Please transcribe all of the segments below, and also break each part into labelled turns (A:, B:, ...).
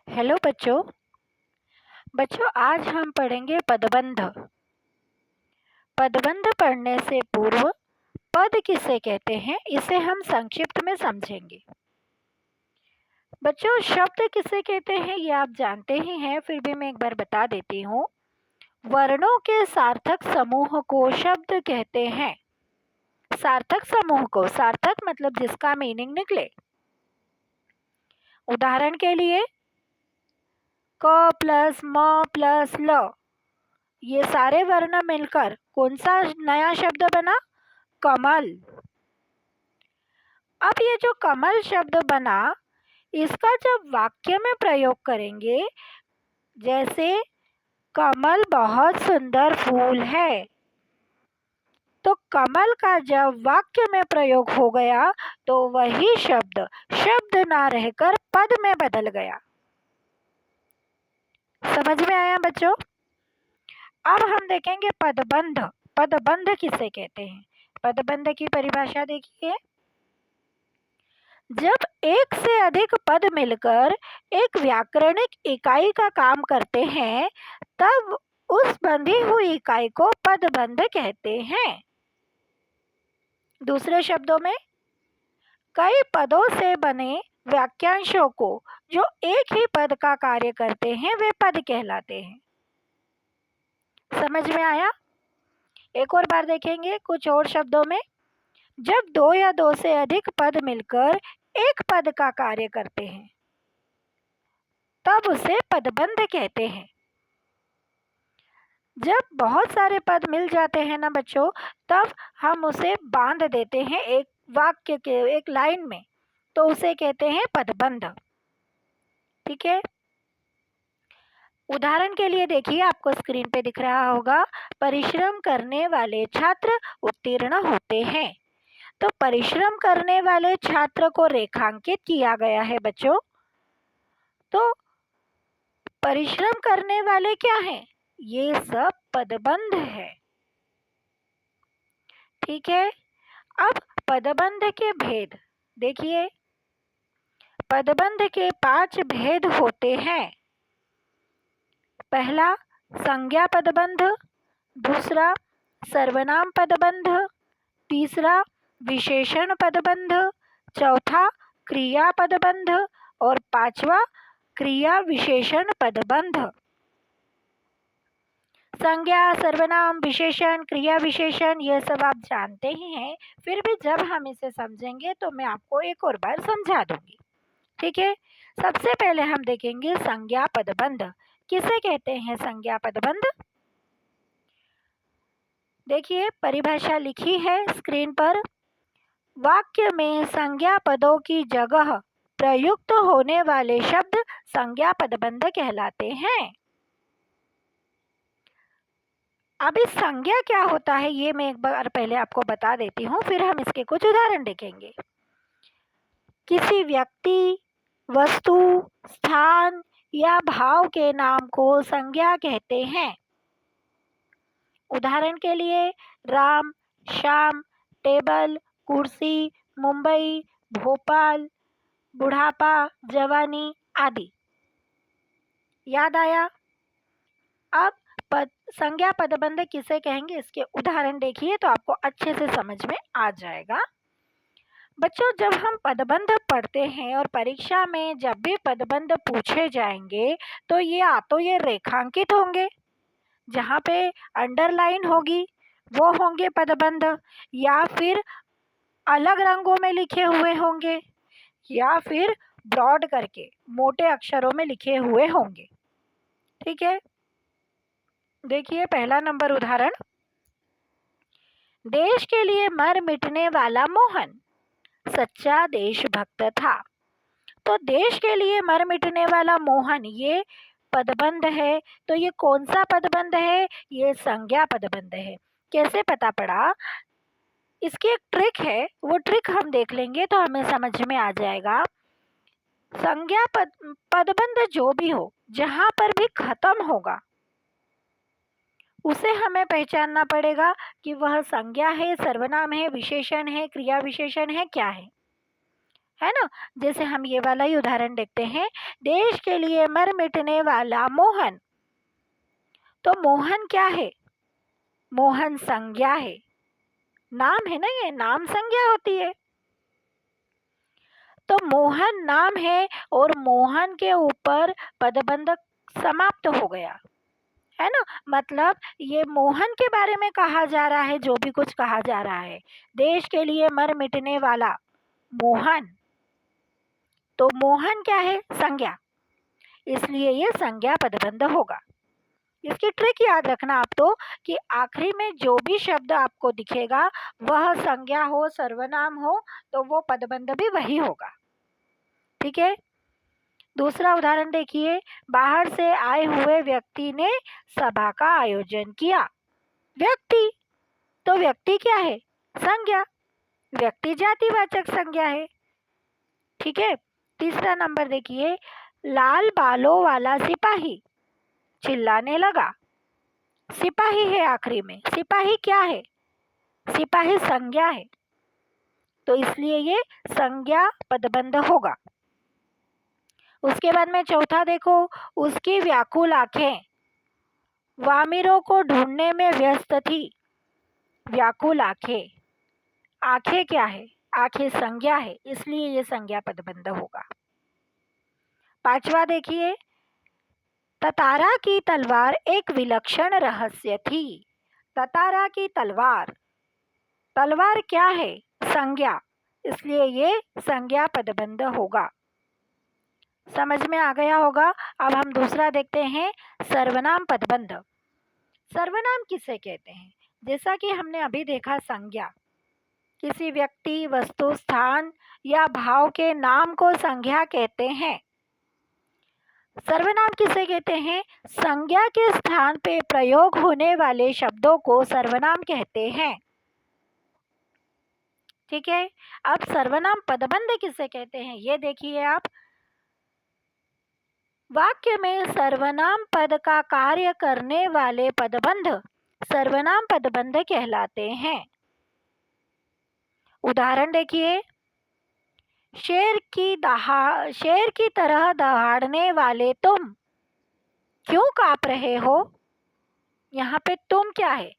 A: Hello बच्चों। आज हम पढ़ेंगे पदबंध। पदबंध पढ़ने से पूर्व पद किसे कहते हैं इसे हम संक्षिप्त में समझेंगे। बच्चों, शब्द किसे कहते हैं ये आप जानते ही हैं, फिर भी मैं एक बार बता देती हूँ। वर्णों के सार्थक समूह को शब्द कहते हैं। सार्थक समूह को, सार्थक मतलब जिसका मीनिंग निकले। उदाहरण के लिए क प्लस म प्लस ल, ये सारे वर्ण मिलकर कौन सा नया शब्द बना? कमल। अब ये जो कमल शब्द बना, इसका जब वाक्य में प्रयोग करेंगे, जैसे कमल बहुत सुंदर फूल है, तो कमल का जब वाक्य में प्रयोग हो गया तो वही शब्द शब्द ना रहकर पद में बदल गया। समझ में आया बच्चों? अब हम देखेंगे पदबंध। पदबंध किसे कहते हैं? पदबंध की परिभाषा देखिए। जब एक से अधिक पद मिलकर एक व्याकरणिक इकाई का काम करते हैं, तब उस बंधी हुई इकाई को पदबंध कहते हैं। दूसरे शब्दों में, कई पदों से बने वाक्यांशों को जो एक ही पद का कार्य करते हैं वे पद कहलाते हैं। समझ में आया? एक और बार देखेंगे कुछ और शब्दों में। जब दो या दो से अधिक पद मिलकर एक पद का कार्य करते हैं, तब उसे पदबंध कहते हैं। जब बहुत सारे पद मिल जाते हैं ना बच्चों, तब हम उसे बांध देते हैं एक वाक्य के, एक लाइन में, तो उसे कहते हैं पदबंध। ठीक है। उदाहरण के लिए देखिए, आपको स्क्रीन पे दिख रहा होगा, परिश्रम करने वाले छात्र उत्तीर्ण होते हैं। तो परिश्रम करने वाले छात्र को रेखांकित किया गया है बच्चों। तो परिश्रम करने वाले क्या हैं? ये सब पदबंध है। ठीक है। अब पदबंध के भेद देखिए। पदबंध के 5 भेद होते हैं। पहला संज्ञा पदबंध, दूसरा सर्वनाम पदबंध, तीसरा विशेषण पदबंध, चौथा क्रिया पदबंध और पांचवा क्रिया विशेषण पदबंध। संज्ञा, सर्वनाम, विशेषण, क्रिया विशेषण ये सब आप जानते ही हैं, फिर भी जब हम इसे समझेंगे तो मैं आपको एक और बार समझा दूंगी। ठीक है। सबसे पहले हम देखेंगे संज्ञा पदबंध। किसे कहते हैं संज्ञा पदबंध? देखिए, परिभाषा लिखी है स्क्रीन पर। वाक्य में संज्ञा पदों की जगह प्रयुक्त होने वाले शब्द संज्ञा पदबंध कहलाते हैं। अब इस संज्ञा क्या होता है ये मैं एक बार पहले आपको बता देती हूँ, फिर हम इसके कुछ उदाहरण देखेंगे। किसी व्यक्ति, वस्तु, स्थान या भाव के नाम को संज्ञा कहते हैं। उदाहरण के लिए राम, श्याम, टेबल, कुर्सी, मुंबई, भोपाल, बुढ़ापा, जवानी आदि। याद आया? अब संज्ञा पदबंध किसे कहेंगे इसके उदाहरण देखिए तो आपको अच्छे से समझ में आ जाएगा। बच्चों, जब हम पदबंध पढ़ते हैं और परीक्षा में जब भी पदबंध पूछे जाएंगे तो ये रेखांकित होंगे, जहाँ पे अंडरलाइन होगी वो होंगे पदबंध, या फिर अलग रंगों में लिखे हुए होंगे, या फिर ब्रॉड करके मोटे अक्षरों में लिखे हुए होंगे। ठीक है। देखिए पहला नंबर उदाहरण, देश के लिए मर मिटने वाला मोहन सच्चा देशभक्त था। तो देश के लिए मर मिटने वाला मोहन ये पदबंध है। तो ये कौन सा पदबंध है? ये संज्ञा पदबंध है। कैसे पता पड़ा? इसकी एक ट्रिक है, वो ट्रिक हम देख लेंगे तो हमें समझ में आ जाएगा। संज्ञा पदबंध जो भी हो, जहां पर भी खत्म होगा उसे हमें पहचानना पड़ेगा कि वह संज्ञा है, सर्वनाम है, विशेषण है, क्रिया विशेषण है, क्या है है ना। जैसे हम ये वाला ही उदाहरण देखते हैं, देश के लिए मर मिटने वाला मोहन। तो मोहन क्या है? मोहन संज्ञा है, नाम है ना, ये नाम संज्ञा होती है। तो मोहन नाम है और मोहन के ऊपर पदबंध समाप्त हो गया, है ना। मतलब ये मोहन के बारे में कहा जा रहा है, जो भी कुछ कहा जा रहा है, देश के लिए मर मिटने वाला मोहन। तो मोहन क्या है? संज्ञा, इसलिए ये संज्ञा पदबंध होगा। इसकी ट्रिक याद रखना आप तो, कि आखिरी में जो भी शब्द आपको दिखेगा वह संज्ञा हो, सर्वनाम हो, तो वो पदबंध भी वही होगा। ठीक है। दूसरा उदाहरण देखिए, बाहर से आए हुए व्यक्ति ने सभा का आयोजन किया। व्यक्ति, तो व्यक्ति क्या है? संज्ञा, व्यक्ति जातिवाचक संज्ञा है। ठीक है। तीसरा नंबर देखिए, लाल बालों वाला सिपाही चिल्लाने लगा। सिपाही है आखिरी में, सिपाही क्या है? सिपाही संज्ञा है, तो इसलिए ये संज्ञा पदबंध होगा। उसके बाद में चौथा देखो, उसकी व्याकुल आंखें वामिरों को ढूंढने में व्यस्त थी। व्याकुल आंखें, आंखें क्या है? आंखें संज्ञा है, इसलिए ये संज्ञा पदबंध होगा। पांचवा देखिए, ततारा की तलवार एक विलक्षण रहस्य थी। ततारा की तलवार, तलवार क्या है? संज्ञा, इसलिए ये संज्ञा पदबंध होगा। समझ में आ गया होगा। अब हम दूसरा देखते हैं, सर्वनाम पदबंध। सर्वनाम किसे कहते हैं? जैसा कि हमने अभी देखा, संज्ञा, किसी व्यक्ति, वस्तु, स्थान या भाव के नाम को संज्ञा कहते हैं। सर्वनाम किसे कहते हैं? संज्ञा के स्थान पे प्रयोग होने वाले शब्दों को सर्वनाम कहते हैं। ठीक है। अब सर्वनाम पदबंध किसे कहते हैं, ये देखिए आप। वाक्य में सर्वनाम पद का कार्य करने वाले पदबंध सर्वनाम पदबंध कहलाते हैं। उदाहरण देखिए, शेर की तरह दहाड़ने वाले तुम क्यों कांप रहे हो। यहाँ पे तुम क्या है?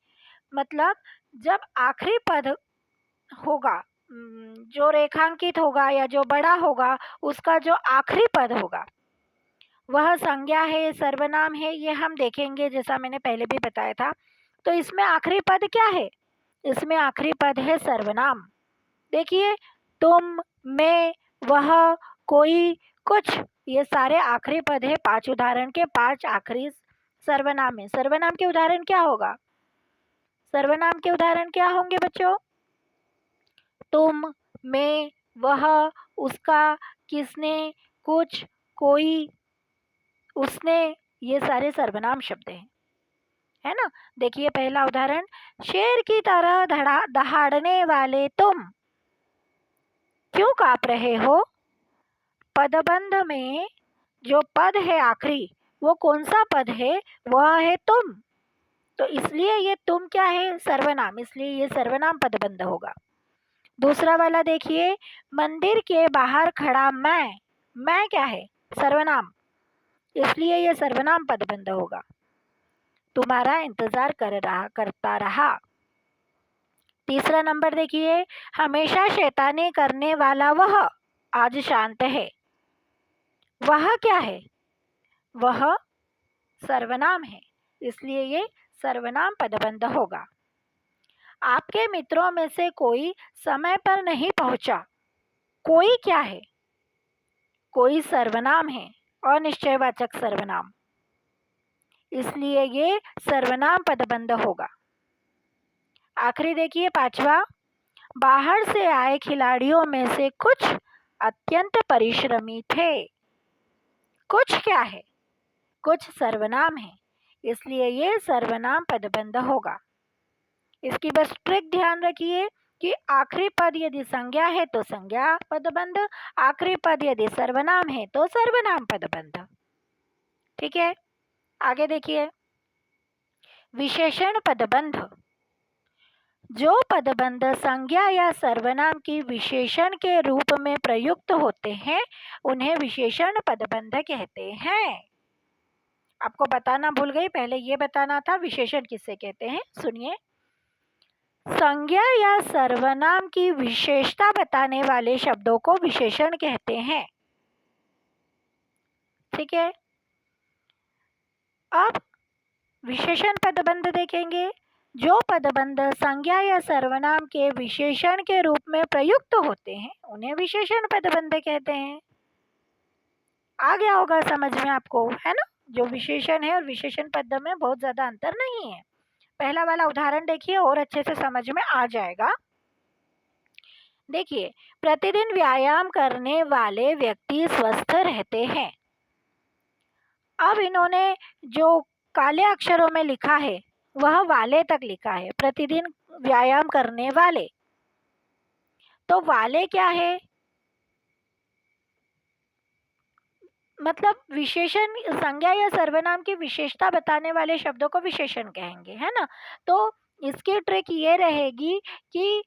A: मतलब जब आखिरी पद होगा, जो रेखांकित होगा या जो बड़ा होगा, उसका जो आखिरी पद होगा वह संज्ञा है, सर्वनाम है, ये हम देखेंगे, जैसा मैंने पहले भी बताया था। तो इसमें आखिरी पद क्या है? इसमें आखिरी पद है सर्वनाम। देखिए, तुम, मैं, वह, कोई, कुछ, ये सारे आखिरी पद है। 5 उदाहरण के 5 आखिरी सर्वनाम है। सर्वनाम के उदाहरण क्या होगा? सर्वनाम के उदाहरण क्या होंगे बच्चों? तुम, मैं, वह, उसका, किसने, कुछ, कोई, उसने, ये सारे सर्वनाम शब्द हैं, है ना। देखिए पहला उदाहरण, शेर की तरह दहाड़ने वाले तुम क्यों कांप रहे हो। पदबंध में जो पद है आखिरी, वो कौन सा पद है? वह है तुम। तो इसलिए ये तुम क्या है? सर्वनाम, इसलिए ये सर्वनाम पदबंध होगा। दूसरा वाला देखिए, मंदिर के बाहर खड़ा मैं क्या है? सर्वनाम, इसलिए ये सर्वनाम पदबंध होगा। तुम्हारा इंतजार करता रहा। तीसरा नंबर देखिए, हमेशा शैतानी करने वाला वह आज शांत है। वह क्या है? वह सर्वनाम है, इसलिए ये सर्वनाम पदबंध होगा। आपके मित्रों में से कोई समय पर नहीं पहुंचा। कोई क्या है? कोई सर्वनाम है, अनिश्चयवाचक सर्वनाम, इसलिए ये सर्वनाम पदबंध होगा। आखिरी देखिए, पांचवा, बाहर से आए खिलाड़ियों में से कुछ अत्यंत परिश्रमी थे। कुछ क्या है? कुछ सर्वनाम है, इसलिए ये सर्वनाम पदबंध होगा। इसकी बस ट्रिक ध्यान रखिए कि आखिरी पद यदि संज्ञा है तो संज्ञा पदबंध, आखिरी पद यदि सर्वनाम है तो सर्वनाम पदबंध। ठीक है। आगे देखिए, विशेषण पदबंध। जो पदबंध संज्ञा या सर्वनाम की विशेषण के रूप में प्रयुक्त होते हैं उन्हें विशेषण पदबंध कहते हैं। आपको बताना भूल गई, पहले ये बताना था विशेषण किसे कहते हैं। सुनिए, संज्ञा या सर्वनाम की विशेषता बताने वाले शब्दों को विशेषण कहते हैं। ठीक है, अब विशेषण पदबंध देखेंगे। जो पदबंध संज्ञा या सर्वनाम के विशेषण के रूप में प्रयुक्त होते हैं उन्हें विशेषण पदबंध कहते हैं। आ गया होगा समझ में आपको, है ना। जो विशेषण है और विशेषण पद में बहुत ज्यादा अंतर नहीं है। पहला वाला उदाहरण देखिए और अच्छे से समझ में आ जाएगा। देखिए, प्रतिदिन व्यायाम करने वाले व्यक्ति स्वस्थ रहते हैं। अब इन्होंने जो काले अक्षरों में लिखा है वह वाले तक लिखा है, प्रतिदिन व्यायाम करने वाले। तो वाले क्या है, मतलब विशेषण, संज्ञा या सर्वनाम की विशेषता बताने वाले शब्दों को विशेषण कहेंगे, है ना। तो इसकी ट्रिक ये रहेगी कि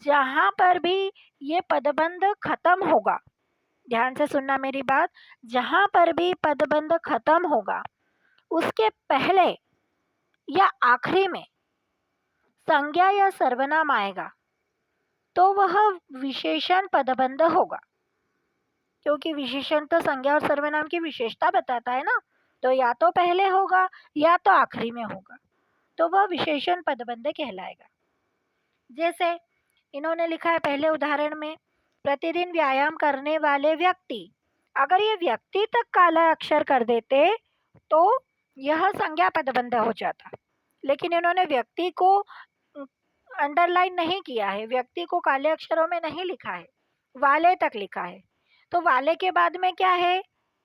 A: जहाँ पर भी ये पदबंध खत्म होगा, ध्यान से सुनना मेरी बात, जहाँ पर भी पदबंध खत्म होगा उसके पहले या आखिरी में संज्ञा या सर्वनाम आएगा तो वह विशेषण पदबंध होगा, क्योंकि विशेषण तो संज्ञा और सर्वनाम की विशेषता बताता है ना। तो या तो पहले होगा या तो आखिरी में होगा, तो वह विशेषण पदबंध कहलाएगा। जैसे इन्होंने लिखा है पहले उदाहरण में, प्रतिदिन व्यायाम करने वाले व्यक्ति। अगर ये व्यक्ति तक काला अक्षर कर देते तो यह संज्ञा पदबंध हो जाता, लेकिन इन्होंने व्यक्ति को अंडरलाइन नहीं किया है, व्यक्ति को काले अक्षरों में नहीं लिखा है, वाले तक लिखा है। तो वाले के बाद में क्या है,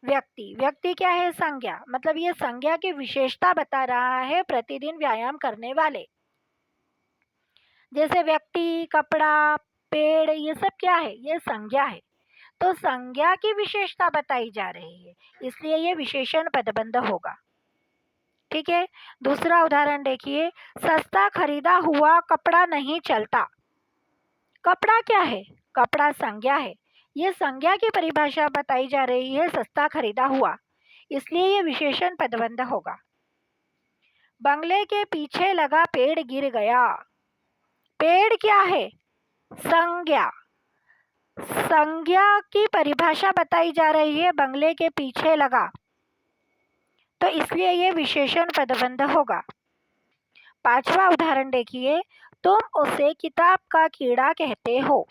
A: व्यक्ति। व्यक्ति क्या है, संज्ञा। मतलब ये संज्ञा की विशेषता बता रहा है, प्रतिदिन व्यायाम करने वाले। जैसे व्यक्ति, कपड़ा, पेड़, ये सब क्या है, ये संज्ञा है। तो संज्ञा की विशेषता बताई जा रही है, इसलिए ये विशेषण पदबंध होगा। ठीक है, दूसरा उदाहरण देखिए, सस्ता खरीदा हुआ कपड़ा नहीं चलता। कपड़ा क्या है, कपड़ा संज्ञा है। ये संज्ञा की परिभाषा बताई जा रही है, सस्ता खरीदा हुआ, इसलिए ये विशेषण पदबंध होगा। बंगले के पीछे लगा पेड़ गिर गया। पेड़ क्या है, संज्ञा। संज्ञा की परिभाषा बताई जा रही है, बंगले के पीछे लगा, तो इसलिए ये विशेषण पदबंध होगा। पांचवा उदाहरण देखिए, तुम उसे किताब का कीड़ा कहते हो।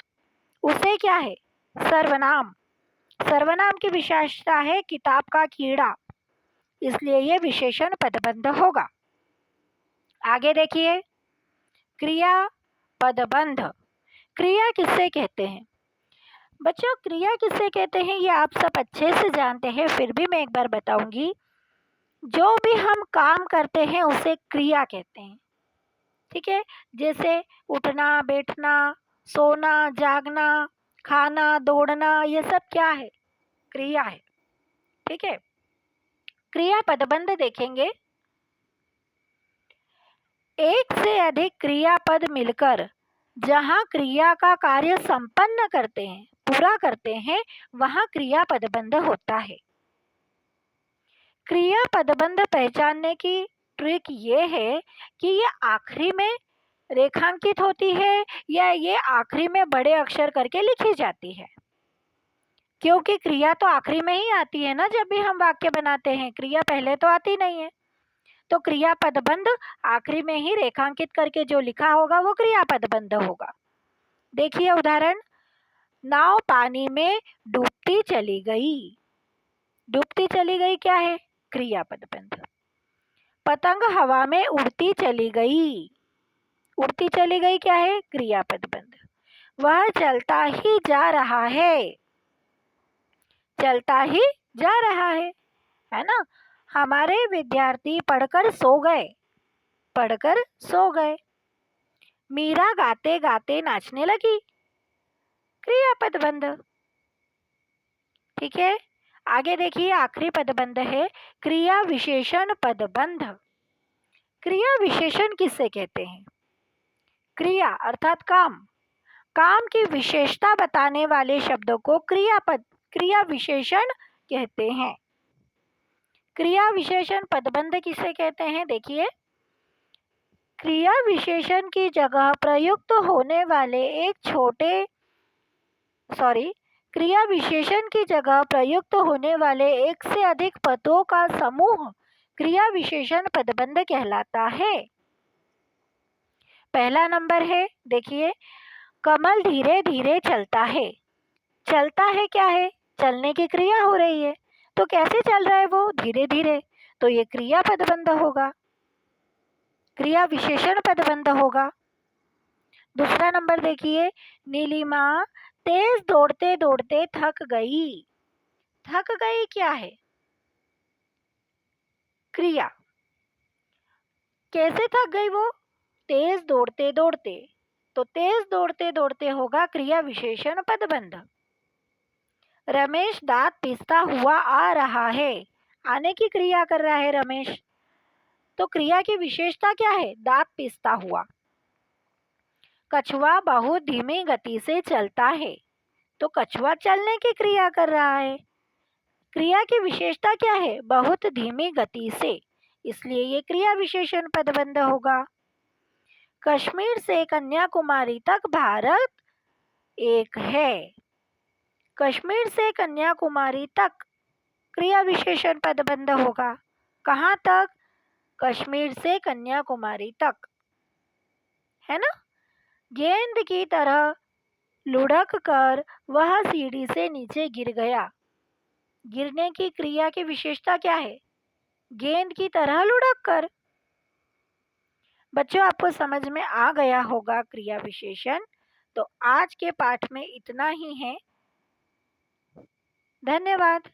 A: उसे क्या है, सर्वनाम। सर्वनाम की विशेषता है किताब का कीड़ा, इसलिए ये विशेषण पदबंध होगा। आगे देखिए, क्रिया पदबंध। क्रिया किससे कहते हैं बच्चों, क्रिया किससे कहते हैं ये आप सब अच्छे से जानते हैं, फिर भी मैं एक बार बताऊंगी। जो भी हम काम करते हैं उसे क्रिया कहते हैं। ठीक है, जैसे उठना, बैठना, सोना, जागना, खाना, दौड़ना, ये सब क्या है, क्रिया है। ठीक है, क्रिया पदबंध देखेंगे, एक से अधिक क्रियापद मिलकर जहाँ क्रिया का कार्य संपन्न करते हैं, पूरा करते हैं, वहाँ क्रिया पदबंध होता है। क्रिया पदबंध पहचानने की ट्रिक ये है कि ये आखिरी में रेखांकित होती है या ये आखिरी में बड़े अक्षर करके लिखी जाती है, क्योंकि क्रिया तो आखिरी में ही आती है ना। जब भी हम वाक्य बनाते हैं क्रिया पहले तो आती नहीं है, तो क्रिया पदबंध आखिरी में ही रेखांकित करके जो लिखा होगा वो क्रिया पदबंध होगा। देखिए उदाहरण, नाव पानी में डूबती चली गई। डूबती चली गई क्या है, क्रिया पदबंध। पतंग हवा में उड़ती चली गई। उड़ती चली गई क्या है, क्रिया पदबंध। वह चलता ही जा रहा है। चलता ही जा रहा है ना। हमारे विद्यार्थी पढ़कर सो गए। पढ़कर सो गए। मीरा गाते गाते नाचने लगी। क्रिया पदबंध। ठीक है, आगे देखिए, आखिरी पदबंध है क्रिया विशेषण पदबंध। क्रिया विशेषण किससे कहते हैं, क्रिया अर्थात काम, काम की विशेषता बताने वाले शब्दों को क्रिया विशेषण कहते हैं। क्रिया विशेषण पदबंध किसे कहते हैं? देखिए, क्रिया विशेषण की जगह प्रयुक्त होने वाले क्रिया विशेषण की जगह प्रयुक्त होने वाले एक से अधिक पदों का समूह क्रिया विशेषण पदबंध कहलाता है। पहला नंबर है, देखिए, कमल धीरे धीरे चलता है। चलता है क्या है? चलने की क्रिया हो रही है। तो कैसे चल रहा है वो? धीरे धीरे। तो ये क्रिया पदबंध होगा, क्रिया विशेषण पदबंध होगा। दूसरा नंबर देखिए, नीलिमा तेज दौड़ते दौड़ते थक गई। थक गई क्या है? क्रिया। कैसे थक गई वो? तेज दौड़ते दौड़ते। तो तेज दौड़ते दौड़ते होगा क्रिया विशेषण पदबंध। रमेश दांत पीसता हुआ आ रहा है। आने की क्रिया कर रहा है रमेश। तो क्रिया की विशेषता क्या है? दांत पीसता हुआ। कछुआ बहुत धीमी गति से चलता है। तो कछुआ चलने की क्रिया कर रहा है। क्रिया की विशेषता क्या है? बहुत धीमी गति से, इसलिए ये क्रिया विशेषण पदबंध होगा। कश्मीर से कन्याकुमारी तक भारत एक है। कश्मीर से कन्याकुमारी तक क्रिया विशेषण पदबंध होगा। कहाँ तक? कश्मीर से कन्याकुमारी तक, है ना। गेंद की तरह लुढ़क कर वह सीढ़ी से नीचे गिर गया। गिरने की क्रिया की विशेषता क्या है? गेंद की तरह लुढ़क कर। बच्चों, आपको समझ में आ गया होगा क्रिया विशेषण। तो आज के पाठ में इतना ही है। धन्यवाद।